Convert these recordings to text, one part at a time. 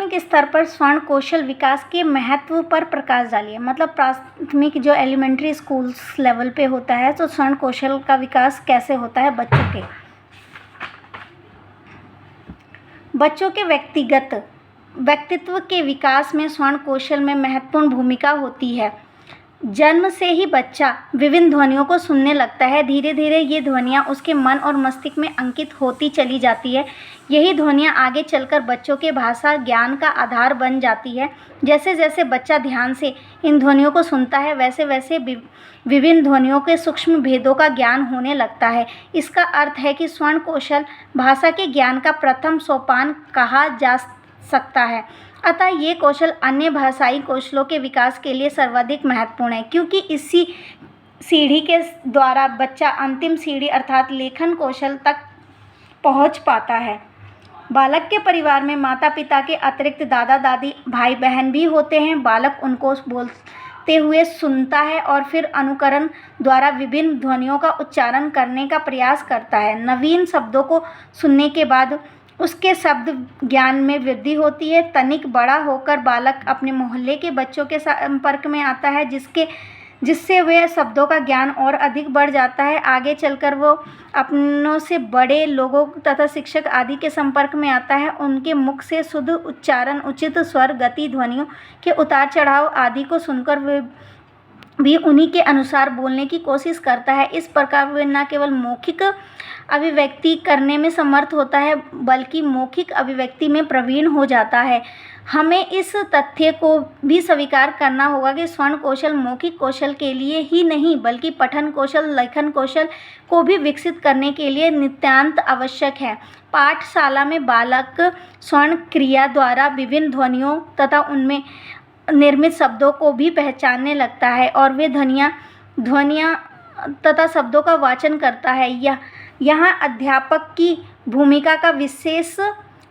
प्राथमिक स्तर पर स्वर्ण कौशल विकास के महत्व पर प्रकाश डालिए। मतलब प्राथमिक जो एलिमेंट्री स्कूल्स लेवल पे होता है, तो स्वर्ण कौशल का विकास कैसे होता है बच्चों के व्यक्तित्व के विकास में स्वर्ण कौशल में महत्वपूर्ण भूमिका होती है। जन्म से ही बच्चा विभिन्न ध्वनियों को सुनने लगता है। धीरे धीरे ये ध्वनियाँ उसके मन और मस्तिष्क में अंकित होती चली जाती है। यही ध्वनियाँ आगे चलकर बच्चों के भाषा ज्ञान का आधार बन जाती है। जैसे जैसे बच्चा ध्यान से इन ध्वनियों को सुनता है, वैसे वैसे विभिन्न ध्वनियों के सूक्ष्म भेदों का ज्ञान होने लगता है। इसका अर्थ है कि स्वर्ण कौशल भाषा के ज्ञान का प्रथम सोपान कहा जा सकता है। अतः ये कौशल अन्य भाषाई कौशलों के विकास के लिए सर्वाधिक महत्वपूर्ण है, क्योंकि इसी सीढ़ी के द्वारा बच्चा अंतिम सीढ़ी अर्थात लेखन कौशल तक पहुंच पाता है। बालक के परिवार में माता पिता के अतिरिक्त दादा दादी भाई बहन भी होते हैं। बालक उनको बोलते हुए सुनता है और फिर अनुकरण द्वारा विभिन्न ध्वनियों का उच्चारण करने का प्रयास करता है। नवीन शब्दों को सुनने के बाद उसके शब्द ज्ञान में वृद्धि होती है। तनिक बड़ा होकर बालक अपने मोहल्ले के बच्चों के संपर्क में आता है, जिससे वह शब्दों का ज्ञान और अधिक बढ़ जाता है। आगे चलकर वो अपनों से बड़े लोगों तथा शिक्षक आदि के संपर्क में आता है। उनके मुख से शुद्ध उच्चारण, उचित स्वर, गति, ध्वनियों के उतार चढ़ाव आदि को सुनकर वे भी उन्हीं के अनुसार बोलने की कोशिश करता है। इस प्रकार वह न केवल मौखिक अभिव्यक्ति करने में समर्थ होता है, बल्कि मौखिक अभिव्यक्ति में प्रवीण हो जाता है। हमें इस तथ्य को भी स्वीकार करना होगा कि स्वर्ण कौशल मौखिक कौशल के लिए ही नहीं, बल्कि पठन कौशल, लेखन कौशल को भी विकसित करने के लिए नितांत आवश्यक है। पाठशाला में बालक स्वर्ण क्रिया द्वारा विभिन्न ध्वनियों तथा उनमें निर्मित शब्दों को भी पहचानने लगता है और वे ध्वनियाँ तथा शब्दों का वाचन करता है। यहाँ अध्यापक की भूमिका का विशेष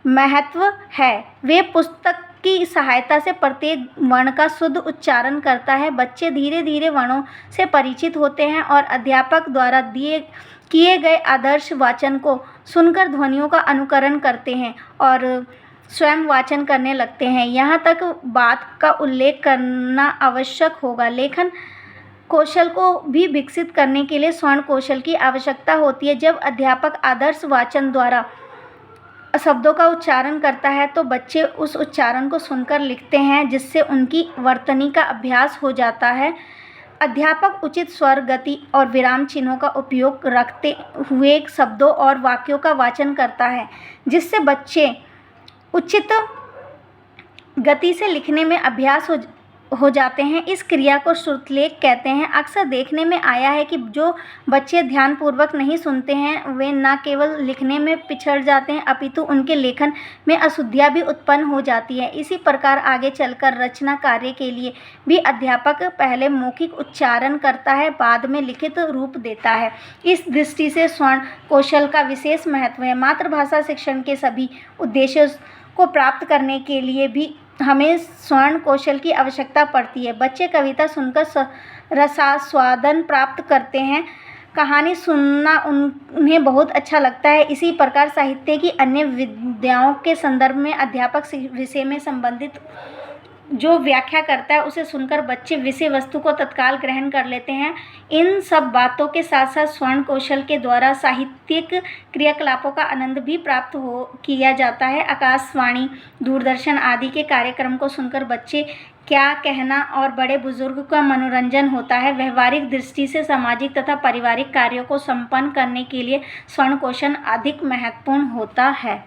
महत्व है। वे पुस्तक की सहायता से प्रत्येक वर्ण का शुद्ध उच्चारण करता है। बच्चे धीरे धीरे वर्णों से परिचित होते हैं और अध्यापक द्वारा किए गए आदर्श वाचन को सुनकर ध्वनियों का अनुकरण करते हैं और स्वयं वाचन करने लगते हैं। यहाँ तक बात का उल्लेख करना आवश्यक होगा, लेखन कौशल को भी विकसित करने के लिए स्वर्ण कौशल की आवश्यकता होती है। जब अध्यापक आदर्श वाचन द्वारा शब्दों का उच्चारण करता है तो बच्चे उस उच्चारण को सुनकर लिखते हैं, जिससे उनकी वर्तनी का अभ्यास हो जाता है। अध्यापक उचित स्वर, गति और विराम चिन्हों का उपयोग रखते हुए शब्दों और वाक्यों का वाचन करता है, जिससे बच्चे उचित गति से लिखने में अभ्यास हो जाते हैं। इस क्रिया को श्रुतलेख कहते हैं। अक्सर देखने में आया है कि जो बच्चे ध्यानपूर्वक नहीं सुनते हैं, वे न केवल लिखने में पिछड़ जाते हैं, अपितु उनके लेखन में अशुद्धियाँ भी उत्पन्न हो जाती है। इसी प्रकार आगे चलकर रचना कार्य के लिए भी अध्यापक पहले मौखिक उच्चारण करता है, बाद में लिखित रूप देता है। इस दृष्टि से स्वर्ण कौशल का विशेष महत्व है। मातृभाषा शिक्षण के सभी उद्देश्यों को प्राप्त करने के लिए भी हमें स्वर्ण कौशल की आवश्यकता पड़ती है। बच्चे कविता सुनकर रसास्वादन प्राप्त करते हैं। कहानी सुनना उन्हें बहुत अच्छा लगता है। इसी प्रकार साहित्य की अन्य विधाओं के संदर्भ में अध्यापक विषय में संबंधित जो व्याख्या करता है, उसे सुनकर बच्चे विषय वस्तु को तत्काल ग्रहण कर लेते हैं। इन सब बातों के साथ साथ स्वर्ण कौशल के द्वारा साहित्यिक क्रियाकलापों का आनंद भी प्राप्त किया जाता है। आकाशवाणी, दूरदर्शन आदि के कार्यक्रम को सुनकर बच्चे क्या कहना और बड़े बुजुर्ग का मनोरंजन होता है। व्यवहारिक दृष्टि से सामाजिक तथा पारिवारिक कार्यों को संपन्न करने के लिए स्वर्ण कौशल अधिक महत्वपूर्ण होता है।